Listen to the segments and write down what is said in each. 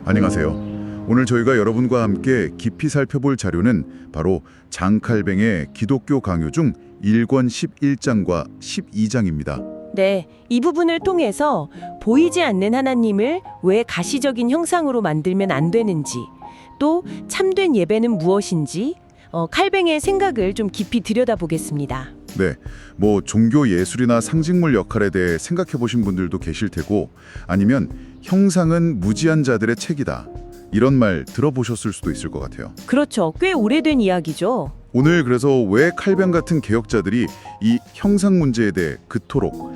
안녕하세요. 오늘 저희가 여러분과 함께 깊이 살펴볼 자료는 바로 장칼뱅의 기독교 강요 중 1권 11장과 12장입니다. 네, 이 부분을 통해서 보이지 않는 하나님을 왜 가시적인 형상으로 만들면 안 되는지, 또 참된 예배는 무엇인지 칼뱅의 생각을 좀 깊이 들여다보겠습니다. 네, 종교 예술이나 상징물 역할에 대해 생각해 보신 분들도 계실 테고, 아니면 형상은 무지한 자들의 책이다, 이런 말 들어보셨을 수도 있을 것 같아요. 그렇죠. 꽤 오래된 이야기죠. 오늘 그래서 왜 칼뱅 같은 개혁자들이 이 형상 문제에 대해 그토록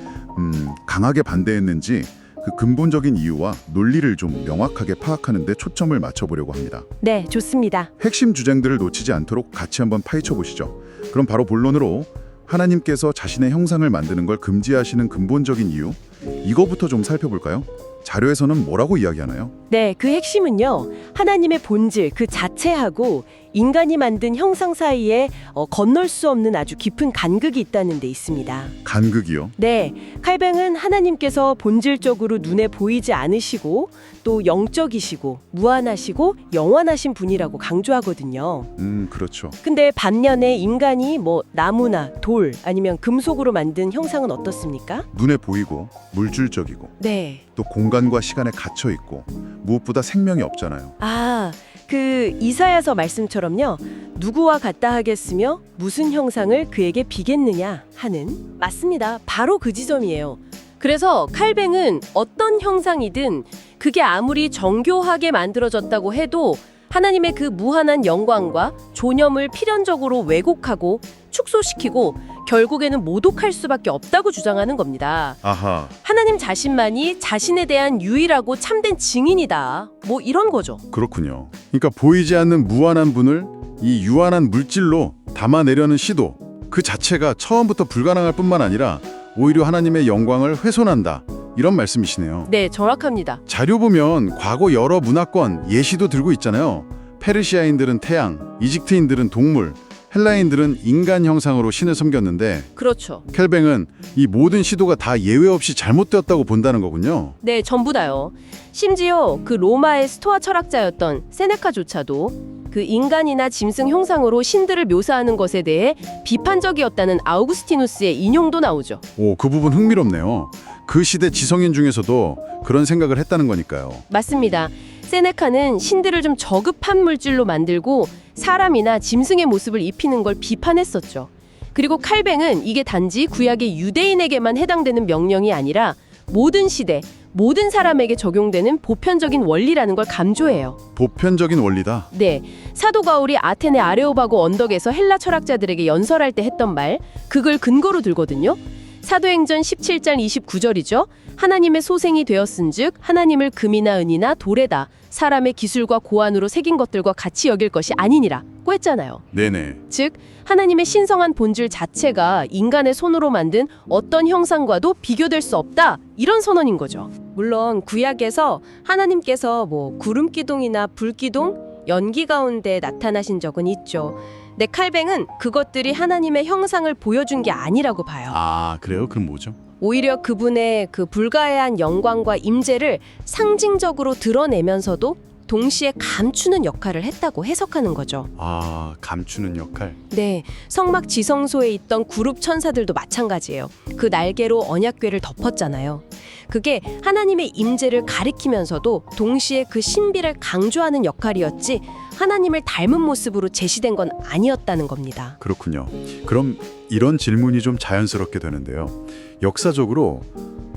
강하게 반대했는지, 그 근본적인 이유와 논리를 좀 명확하게 파악하는 데 초점을 맞춰보려고 합니다. 네, 좋습니다. 핵심 주장들을 놓치지 않도록 같이 한번 파헤쳐 보시죠. 그럼 바로 본론으로, 하나님께서 자신의 형상을 만드는 걸 금지하시는 근본적인 이유, 이거부터 좀 살펴볼까요? 자료에서는 뭐라고 이야기하나요? 네, 그 핵심은요, 하나님의 본질 그 자체하고 인간이 만든 형상 사이에 건널 수 없는 아주 깊은 간극이 있다는 데 있습니다. 간극이요? 네, 칼뱅은 하나님께서 본질적으로 눈에 보이지 않으시고 또 영적이시고 무한하시고 영원하신 분이라고 강조하거든요. 그렇죠. 근데 반면에 인간이 나무나 돌 아니면 금속으로 만든 형상은 어떻습니까? 눈에 보이고 물질적이고 네. 또 공간과 시간에 갇혀 있고 무엇보다 생명이 없잖아요. 그 이사야서 말씀처럼요. 누구와 같다 하겠으며 무슨 형상을 그에게 비겠느냐 하는, 맞습니다. 바로 그 지점이에요. 그래서 칼뱅은 어떤 형상이든 그게 아무리 정교하게 만들어졌다고 해도 하나님의 그 무한한 영광과 존엄을 필연적으로 왜곡하고 축소시키고 결국에는 모독할 수밖에 없다고 주장하는 겁니다. 아하. 하나님 자신만이 자신에 대한 유일하고 참된 증인이다. 이런 거죠. 그렇군요. 그러니까 보이지 않는 무한한 분을 이 유한한 물질로 담아내려는 시도, 그 자체가 처음부터 불가능할 뿐만 아니라 오히려 하나님의 영광을 훼손한다, 이런 말씀이시네요. 네, 정확합니다. 자료 보면 과거 여러 문화권 예시도 들고 있잖아요. 페르시아인들은 태양, 이집트인들은 동물, 헬라인들은 인간 형상으로 신을 섬겼는데, 그렇죠. 칼뱅은 이 모든 시도가 다 예외 없이 잘못되었다고 본다는 거군요. 네, 전부 다요. 심지어 그 로마의 스토아 철학자였던 세네카조차도 그 인간이나 짐승 형상으로 신들을 묘사하는 것에 대해 비판적이었다는 아우구스티누스의 인용도 나오죠. 그 부분 흥미롭네요. 그 시대 지성인 중에서도 그런 생각을 했다는 거니까요. 맞습니다. 세네카는 신들을 좀 저급한 물질로 만들고 사람이나 짐승의 모습을 입히는 걸 비판했었죠. 그리고 칼뱅은 이게 단지 구약의 유대인에게만 해당되는 명령이 아니라 모든 시대, 모든 사람에게 적용되는 보편적인 원리라는 걸 강조해요. 보편적인 원리다. 네, 사도 바울이 아테네 아레오바고 언덕에서 헬라 철학자들에게 연설할 때 했던 말, 그걸 근거로 들거든요. 사도행전 17장 29절이죠. 하나님의 소생이 되었은즉 하나님을 금이나 은이나 돌에다 사람의 기술과 고안으로 새긴 것들과 같이 여길 것이 아니니라고 했잖아요. 네네. 즉 하나님의 신성한 본질 자체가 인간의 손으로 만든 어떤 형상과도 비교될 수 없다, 이런 선언인 거죠. 물론 구약에서 하나님께서 구름기둥이나 불기둥, 연기 가운데 나타나신 적은 있죠. 네, 칼뱅은 그것들이 하나님의 형상을 보여준 게 아니라고 봐요. 그래요? 그럼 뭐죠? 오히려 그분의 그 불가해한 영광과 임재를 상징적으로 드러내면서도 동시에 감추는 역할을 했다고 해석하는 거죠. 감추는 역할? 네, 성막 지성소에 있던 구룹 천사들도 마찬가지예요. 그 날개로 언약궤를 덮었잖아요. 그게 하나님의 임재를 가리키면서도 동시에 그 신비를 강조하는 역할이었지 하나님을 닮은 모습으로 제시된 건 아니었다는 겁니다. 그렇군요. 그럼 이런 질문이 좀 자연스럽게 되는데요. 역사적으로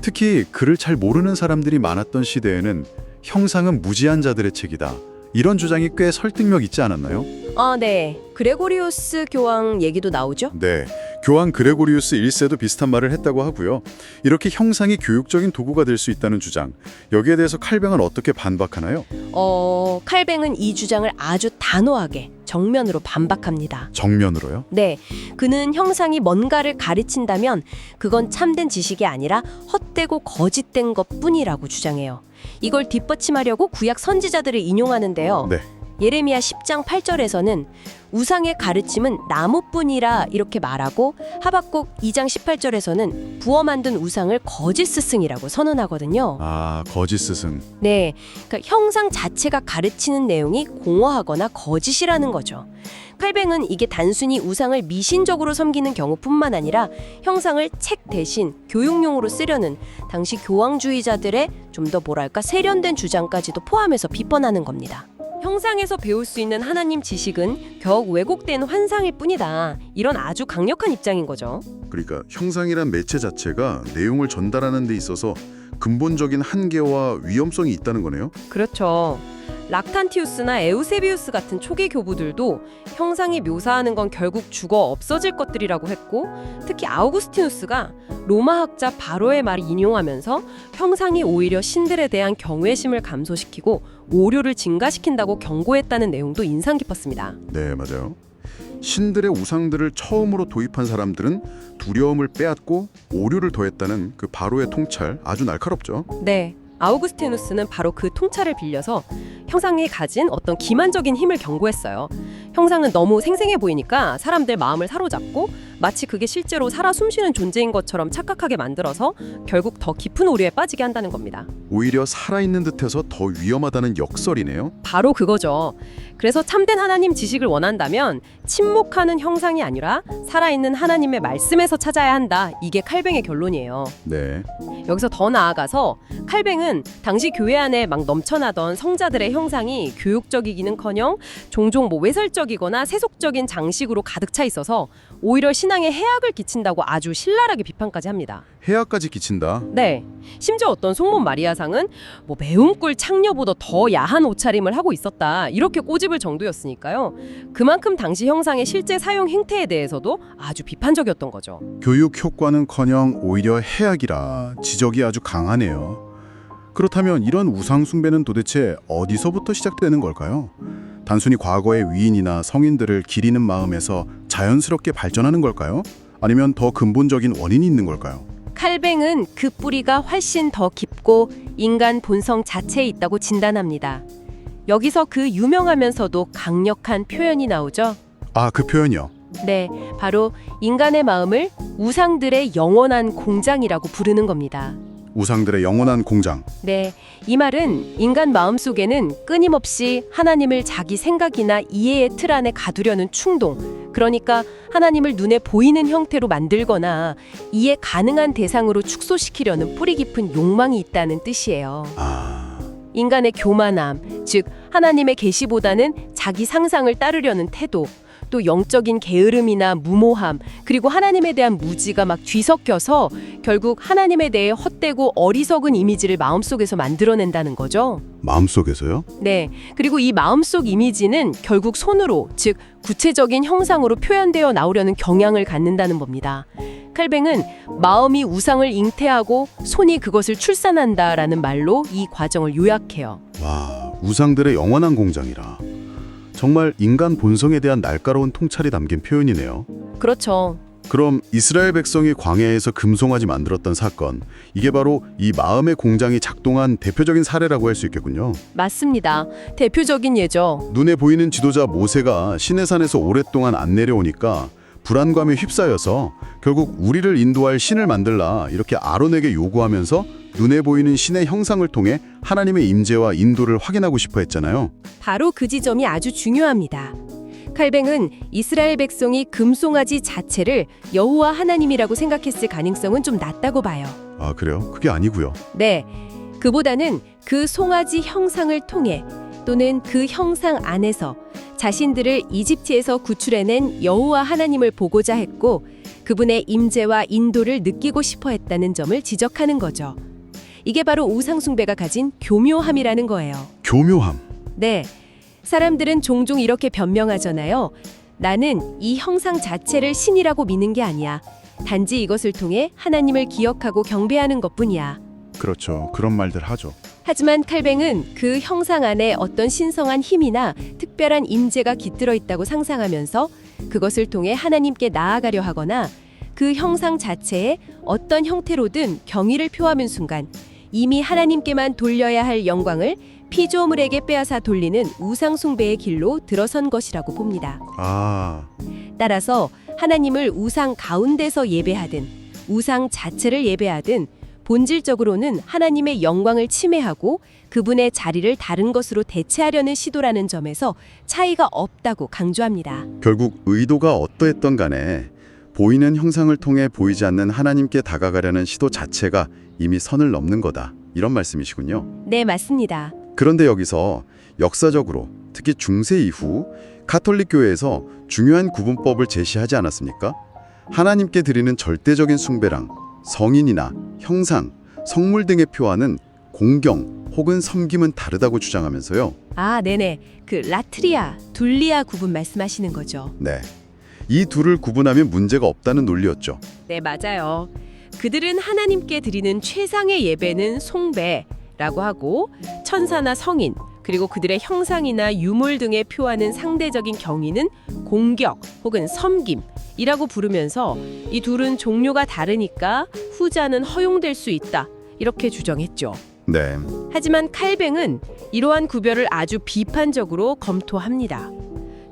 특히 글을 잘 모르는 사람들이 많았던 시대에는 형상은 무지한 자들의 책이다, 이런 주장이 꽤 설득력 있지 않았나요? 네. 그레고리우스 교황 얘기도 나오죠? 네. 교황 그레고리우스 1세도 비슷한 말을 했다고 하고요. 이렇게 형상이 교육적인 도구가 될 수 있다는 주장, 여기에 대해서 칼뱅은 어떻게 반박하나요? 칼뱅은 이 주장을 아주 단호하게 정면으로 반박합니다. 정면으로요? 네, 그는 형상이 뭔가를 가르친다면 그건 참된 지식이 아니라 헛되고 거짓된 것뿐이라고 주장해요. 이걸 뒷받침하려고 구약 선지자들을 인용하는데요. 네. 예레미야 10장 8절에서는 우상의 가르침은 나무뿐이라 이렇게 말하고 하박국 2장 18절에서는 부어 만든 우상을 거짓 스승이라고 선언하거든요. 아, 거짓 스승. 네, 그러니까 형상 자체가 가르치는 내용이 공허하거나 거짓이라는 거죠. 칼뱅은 이게 단순히 우상을 미신적으로 섬기는 경우뿐만 아니라 형상을 책 대신 교육용으로 쓰려는 당시 교황주의자들의 좀 더 뭐랄까 세련된 주장까지도 포함해서 비판하는 겁니다. 형상에서 배울 수 있는 하나님 지식은 겨우 왜곡된 환상일 뿐이다. 이런 아주 강력한 입장인 거죠. 그러니까 형상이란 매체 자체가 내용을 전달하는 데 있어서 근본적인 한계와 위험성이 있다는 거네요. 그렇죠. 락탄티우스나 에우세비우스 같은 초기 교부들도 형상이 묘사하는 건 결국 죽어 없어질 것들이라고 했고, 특히 아우구스티누스가 로마 학자 바로의 말을 인용하면서 형상이 오히려 신들에 대한 경외심을 감소시키고 오류를 증가시킨다고 경고했다는 내용도 인상 깊었습니다. 네, 맞아요. 신들의 우상들을 처음으로 도입한 사람들은 두려움을 빼앗고 오류를 더했다는 그 바로의 통찰, 아주 날카롭죠. 네, 아우구스티누스는 바로 그 통찰을 빌려서 형상이 가진 어떤 기만적인 힘을 경고했어요. 형상은 너무 생생해 보이니까 사람들 마음을 사로잡고 마치 그게 실제로 살아 숨쉬는 존재인 것처럼 착각하게 만들어서 결국 더 깊은 오류에 빠지게 한다는 겁니다. 오히려 살아있는 듯해서 더 위험하다는 역설이네요. 바로 그거죠. 그래서 참된 하나님 지식을 원한다면 침묵하는 형상이 아니라 살아있는 하나님의 말씀에서 찾아야 한다. 이게 칼뱅의 결론이에요. 네. 여기서 더 나아가서 칼뱅은 당시 교회 안에 막 넘쳐나던 성자들의 형상이 교육적이기는커녕 종종 외설적이거나 세속적인 장식으로 가득 차 있어서 오히려 신앙에 해악을 끼친다고 아주 신랄하게 비판까지 합니다. 해악까지 끼친다. 네, 심지어 어떤 송몬 마리아상은 매운꿀 창녀보다 더 야한 옷차림을 하고 있었다 이렇게 꼬집을 정도였으니까요. 그만큼 당시 형상의 실제 사용 행태에 대해서도 아주 비판적이었던 거죠. 교육 효과는커녕 오히려 해악이라 지적이 아주 강하네요. 그렇다면 이런 우상 숭배는 도대체 어디서부터 시작되는 걸까요? 단순히 과거의 위인이나 성인들을 기리는 마음에서 자연스럽게 발전하는 걸까요? 아니면 더 근본적인 원인이 있는 걸까요? 칼뱅은 그 뿌리가 훨씬 더 깊고 인간 본성 자체에 있다고 진단합니다. 여기서 그 유명하면서도 강력한 표현이 나오죠. 아, 그 표현이요. 네, 바로 인간의 마음을 우상들의 영원한 공장이라고 부르는 겁니다. 우상들의 영원한 공장. 네, 이 말은 인간 마음속에는 끊임없이 하나님을 자기 생각이나 이해의 틀 안에 가두려는 충동, 그러니까 하나님을 눈에 보이는 형태로 만들거나 이해 가능한 대상으로 축소시키려는 뿌리 깊은 욕망이 있다는 뜻이에요. 인간의 교만함, 즉 하나님의 계시보다는 자기 상상을 따르려는 태도, 또 영적인 게으름이나 무모함, 그리고 하나님에 대한 무지가 막 뒤섞여서 결국 하나님에 대해 헛되고 어리석은 이미지를 마음속에서 만들어낸다는 거죠. 마음속에서요? 네, 그리고 이 마음속 이미지는 결국 손으로, 즉 구체적인 형상으로 표현되어 나오려는 경향을 갖는다는 겁니다. 칼뱅은 마음이 우상을 잉태하고 손이 그것을 출산한다라는 말로 이 과정을 요약해요. 와, 우상들의 영원한 공장이라. 정말 인간 본성에 대한 날카로운 통찰이 담긴 표현이네요. 그렇죠. 그럼 이스라엘 백성이 광야에서 금송아지 만들었던 사건, 이게 바로 이 마음의 공장이 작동한 대표적인 사례라고 할 수 있겠군요. 맞습니다. 대표적인 예죠. 눈에 보이는 지도자 모세가 시내산에서 오랫동안 안 내려오니까 불안감에 휩싸여서 결국 우리를 인도할 신을 만들라 이렇게 아론에게 요구하면서 눈에 보이는 신의 형상을 통해 하나님의 임재와 인도를 확인하고 싶어 했잖아요. 바로 그 지점이 아주 중요합니다. 칼뱅은 이스라엘 백성이 금송아지 자체를 여호와 하나님이라고 생각했을 가능성은 좀 낮다고 봐요. 아, 그래요? 그게 아니고요. 네, 그보다는 그 송아지 형상을 통해 또는 그 형상 안에서 자신들을 이집트에서 구출해낸 여호와 하나님을 보고자 했고 그분의 임재와 인도를 느끼고 싶어 했다는 점을 지적하는 거죠. 이게 바로 우상숭배가 가진 교묘함이라는 거예요. 교묘함. 네, 사람들은 종종 이렇게 변명하잖아요. 나는 이 형상 자체를 신이라고 믿는 게 아니야. 단지 이것을 통해 하나님을 기억하고 경배하는 것뿐이야. 그렇죠. 그런 말들 하죠. 하지만 칼뱅은 그 형상 안에 어떤 신성한 힘이나 특별한 임재가 깃들어 있다고 상상하면서 그것을 통해 하나님께 나아가려 하거나 그 형상 자체에 어떤 형태로든 경의를 표하는 순간 이미 하나님께만 돌려야 할 영광을 피조물에게 빼앗아 돌리는 우상 숭배의 길로 들어선 것이라고 봅니다. 아, 따라서 하나님을 우상 가운데서 예배하든 우상 자체를 예배하든 본질적으로는 하나님의 영광을 침해하고 그분의 자리를 다른 것으로 대체하려는 시도라는 점에서 차이가 없다고 강조합니다. 결국 의도가 어떠했던 간에 보이는 형상을 통해 보이지 않는 하나님께 다가가려는 시도 자체가 이미 선을 넘는 거다. 이런 말씀이시군요. 네, 맞습니다. 그런데 여기서 역사적으로 특히 중세 이후 가톨릭 교회에서 중요한 구분법을 제시하지 않았습니까? 하나님께 드리는 절대적인 숭배랑 성인이나 형상, 성물 등에 표하는 공경 혹은 섬김은 다르다고 주장하면서요. 아, 네네. 그 라트리아, 둘리아 구분 말씀하시는 거죠. 네, 이 둘을 구분하면 문제가 없다는 논리였죠. 네, 맞아요. 그들은 하나님께 드리는 최상의 예배는 숭배라고 하고 천사나 성인, 그리고 그들의 형상이나 유물 등에 표하는 상대적인 경의는 공격 혹은 섬김이라고 부르면서 이 둘은 종류가 다르니까 후자는 허용될 수 있다. 이렇게 주장했죠. 네, 하지만 칼뱅은 이러한 구별을 아주 비판적으로 검토합니다.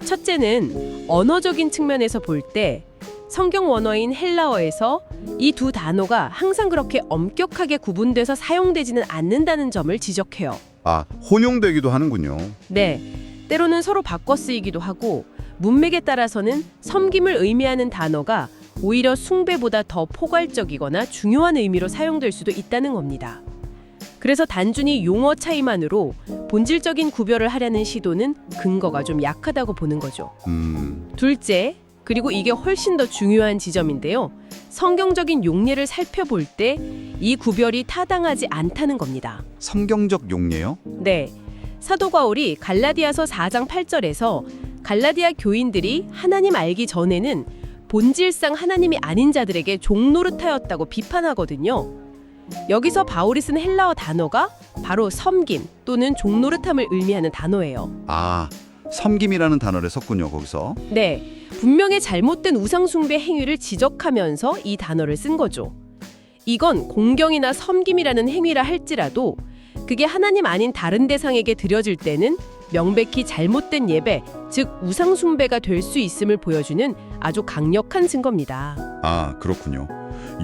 첫째는 언어적인 측면에서 볼 때 성경 원어인 헬라어에서 이 두 단어가 항상 그렇게 엄격하게 구분돼서 사용되지는 않는다는 점을 지적해요. 아, 혼용되기도 하는군요. 네, 때로는 서로 바꿔 쓰이기도 하고 문맥에 따라서는 섬김을 의미하는 단어가 오히려 숭배보다 더 포괄적이거나 중요한 의미로 사용될 수도 있다는 겁니다. 그래서 단순히 용어 차이만으로 본질적인 구별을 하려는 시도는 근거가 좀 약하다고 보는 거죠. 둘째, 그리고 이게 훨씬 더 중요한 지점인데요. 성경적인 용례를 살펴볼 때 이 구별이 타당하지 않다는 겁니다. 성경적 용례요? 네, 사도 바울이 갈라디아서 4장 8절에서 갈라디아 교인들이 하나님 알기 전에는 본질상 하나님이 아닌 자들에게 종노릇하였다고 비판하거든요. 여기서 바울이 쓴 헬라어 단어가 바로 섬김 또는 종노릇함을 의미하는 단어예요. 아, 섬김이라는 단어를 썼군요, 거기서. 네, 분명히 잘못된 우상숭배 행위를 지적하면서 이 단어를 쓴 거죠. 이건 공경이나 섬김이라는 행위라 할지라도 그게 하나님 아닌 다른 대상에게 드려질 때는 명백히 잘못된 예배, 즉 우상숭배가 될 수 있음을 보여주는 아주 강력한 증거입니다. 아, 그렇군요.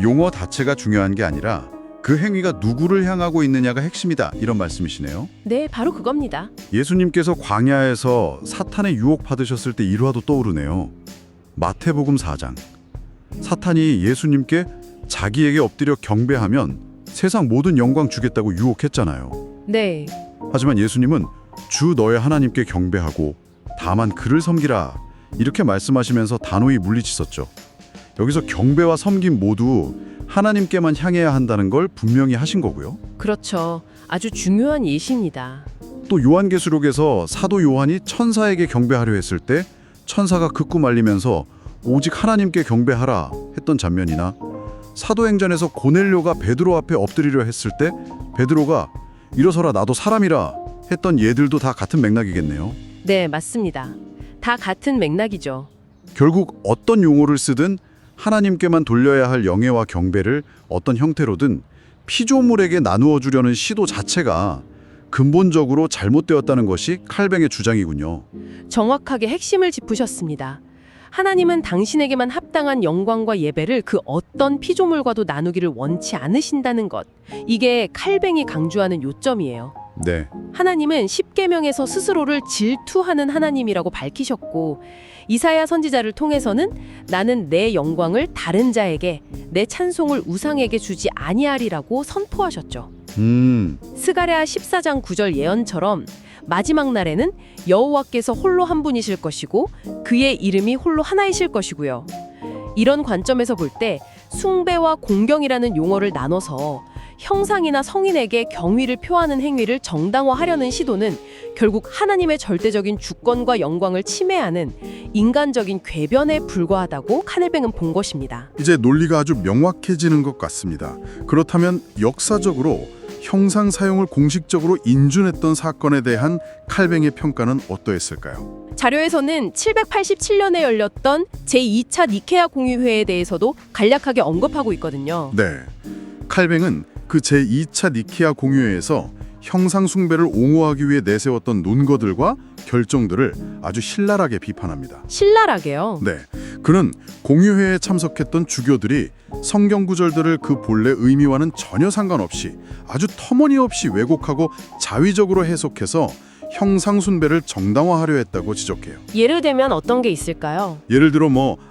용어 자체가 중요한 게 아니라 그 행위가 누구를 향하고 있느냐가 핵심이다. 이런 말씀이시네요. 네, 바로 그겁니다. 예수님께서 광야에서 사탄의 유혹 받으셨을 때 일화도 떠오르네요. 마태복음 4장. 사탄이 예수님께 자기에게 엎드려 경배하면 세상 모든 영광 주겠다고 유혹했잖아요. 네, 하지만 예수님은 주 너의 하나님께 경배하고 다만 그를 섬기라 이렇게 말씀하시면서 단호히 물리치셨죠. 여기서 경배와 섬김 모두 하나님께만 향해야 한다는 걸 분명히 하신 거고요. 그렇죠. 아주 중요한 예시입니다. 또 요한계시록에서 사도 요한이 천사에게 경배하려 했을 때 천사가 극구 말리면서 오직 하나님께 경배하라 했던 장면이나 사도행전에서 고넬료가 베드로 앞에 엎드리려 했을 때 베드로가 일어서라 나도 사람이라 했던 예들도 다 같은 맥락이겠네요. 네, 맞습니다. 다 같은 맥락이죠. 결국 어떤 용어를 쓰든 하나님께만 돌려야 할 영예와 경배를 어떤 형태로든 피조물에게 나누어 주려는 시도 자체가 근본적으로 잘못되었다는 것이 칼뱅의 주장이군요. 정확하게 핵심을 짚으셨습니다. 하나님은 당신에게만 합당한 영광과 예배를 그 어떤 피조물과도 나누기를 원치 않으신다는 것. 이게 칼뱅이 강조하는 요점이에요. 네, 하나님은 십계명에서 스스로를 질투하는 하나님이라고 밝히셨고 이사야 선지자를 통해서는 나는 내 영광을 다른 자에게 내 찬송을 우상에게 주지 아니하리라고 선포하셨죠. 스가랴 14장 9절 예언처럼 마지막 날에는 여호와께서 홀로 한 분이실 것이고 그의 이름이 홀로 하나이실 것이고요. 이런 관점에서 볼 때 숭배와 공경이라는 용어를 나눠서 형상이나 성인에게 경의를 표하는 행위를 정당화하려는 시도는 결국 하나님의 절대적인 주권과 영광을 침해하는 인간적인 궤변에 불과하다고 카넬뱅은 본 것입니다. 이제 논리가 아주 명확해지는 것 같습니다. 그렇다면 역사적으로 형상 사용을 공식적으로 인준했던 사건에 대한 칼뱅의 평가는 어떠했을까요? 자료에서는 787년에 열렸던 제2차 니케아 공의회에 대해서도 간략하게 언급하고 있거든요. 네, 칼뱅은 그 제2차 니케아 공의회에서 형상 숭배를 옹호하기 위해 내세웠던 논거들과 결정들을 아주 신랄하게 비판합니다. 신랄하게요. 네, 그는 공유회에 참석했던 주교들이 성경 구절들을 그 본래 의미와는 전혀 상관없이 아주 터무니없이 왜곡하고 자위적으로 해석해서 형상 숭배를 정당화하려 했다고 지적해요. 예를 들면 어떤 게 있을까요? 예를 들어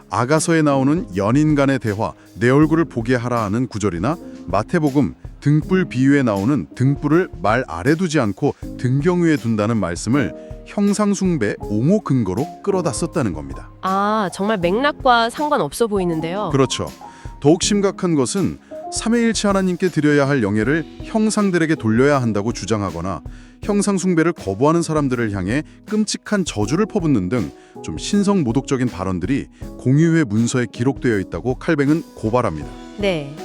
아가서에 나오는 연인 간의 대화, 내 얼굴을 보게 하라 하는 구절이나 마태복음 등불 비유에 나오는 등불을 말 아래 두지 않고 등경 위에 둔다는 말씀을 형상 숭배 옹호 근거로 끌어다 썼다는 겁니다. 아, 정말 맥락과 상관없어 보이는데요. 그렇죠. 더욱 심각한 것은 삼위일체 하나님께 드려야 할 영예를 형상들에게 돌려야 한다고 주장하거나 형상 숭배를 거부하는 사람들을 향해 끔찍한 저주를 퍼붓는 등 좀 신성 모독적인 발언들이 공유회 문서에 기록되어 있다고 칼뱅은 고발합니다. 네.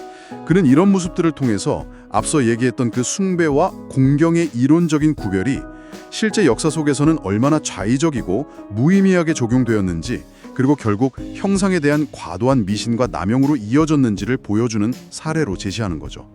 그는 이런 모습들을 통해서 앞서 얘기했던 그 숭배와 공경의 이론적인 구별이 실제 역사 속에서는 얼마나 좌의적이고 무의미하게 적용되었는지, 그리고 결국 형상에 대한 과도한 미신과 남용으로 이어졌는지를 보여주는 사례로 제시하는 거죠.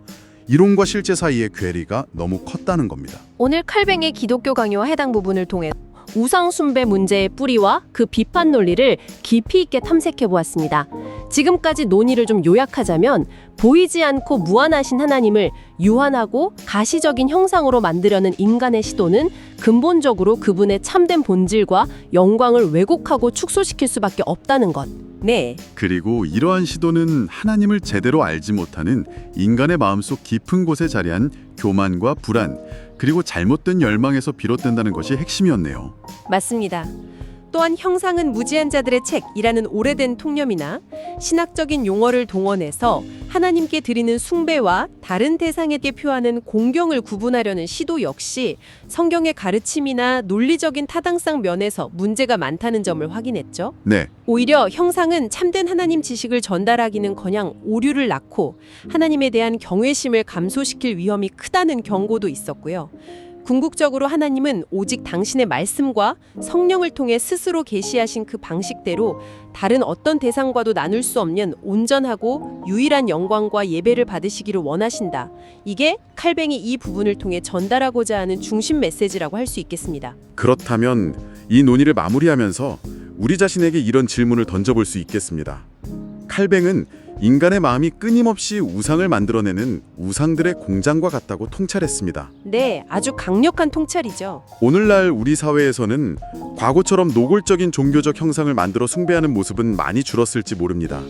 이론과 실제 사이의 괴리가 너무 컸다는 겁니다. 오늘 칼뱅의 기독교 강요와 해당 부분을 통해 우상 숭배 문제의 뿌리와 그 비판 논리를 깊이 있게 탐색해 보았습니다. 지금까지 논의를 좀 요약하자면 보이지 않고 무한하신 하나님을 유한하고 가시적인 형상으로 만들려는 인간의 시도는 근본적으로 그분의 참된 본질과 영광을 왜곡하고 축소시킬 수밖에 없다는 것. 네. 그리고 이러한 시도는 하나님을 제대로 알지 못하는 인간의 마음속 깊은 곳에 자리한 교만과 불안, 그리고 잘못된 열망에서 비롯된다는 것이 핵심이었네요. 맞습니다. 또한 형상은 무지한 자들의 책이라는 오래된 통념이나 신학적인 용어를 동원해서 하나님께 드리는 숭배와 다른 대상에게 표하는 공경을 구분하려는 시도 역시 성경의 가르침이나 논리적인 타당성 면에서 문제가 많다는 점을 확인했죠. 네, 오히려 형상은 참된 하나님 지식을 전달하기는커녕 오류를 낳고 하나님에 대한 경외심을 감소시킬 위험이 크다는 경고도 있었고요. 궁극적으로 하나님은 오직 당신의 말씀과 성령을 통해 스스로 계시하신 그 방식대로 다른 어떤 대상과도 나눌 수 없는 온전하고 유일한 영광과 예배를 받으시기를 원하신다. 이게 칼뱅이 이 부분을 통해 전달하고자 하는 중심 메시지라고 할 수 있겠습니다. 그렇다면 이 논의를 마무리하면서 우리 자신에게 이런 질문을 던져볼 수 있겠습니다. 칼뱅은 인간의 마음이 끊임없이 우상을 만들어내는 우상들의 공장과 같다고 통찰했습니다. 네, 아주 강력한 통찰이죠. 오늘날 우리 사회에서는 과거처럼 노골적인 종교적 형상을 만들어 숭배하는 모습은 많이 줄었을지 모릅니다.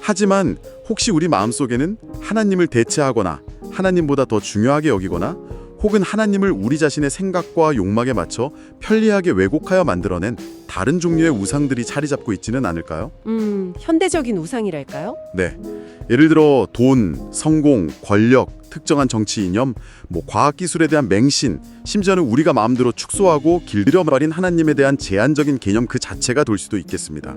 하지만 혹시 우리 마음속에는 하나님을 대체하거나 하나님보다 더 중요하게 여기거나 혹은 하나님을 우리 자신의 생각과 욕망에 맞춰 편리하게 왜곡하여 만들어낸 다른 종류의 우상들이 자리 잡고 있지는 않을까요? 현대적인 우상이랄까요? 네. 예를 들어 돈, 성공, 권력, 특정한 정치 이념, 과학기술에 대한 맹신, 심지어는 우리가 마음대로 축소하고 길들여 버린 하나님에 대한 제한적인 개념 그 자체가 될 수도 있겠습니다.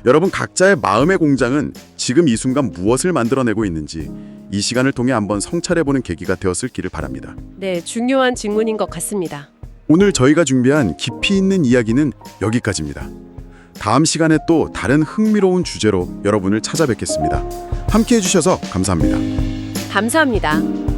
여러분 각자의 마음의 공장은 지금 이 순간 무엇을 만들어내고 있는지 이 시간을 통해 한번 성찰해보는 계기가 되었을 기를 바랍니다. 네, 중요한 질문인 것 같습니다. 오늘 저희가 준비한 깊이 있는 이야기는 여기까지입니다. 다음 시간에 또 다른 흥미로운 주제로 여러분을 찾아뵙겠습니다. 함께해 주셔서 감사합니다. 감사합니다.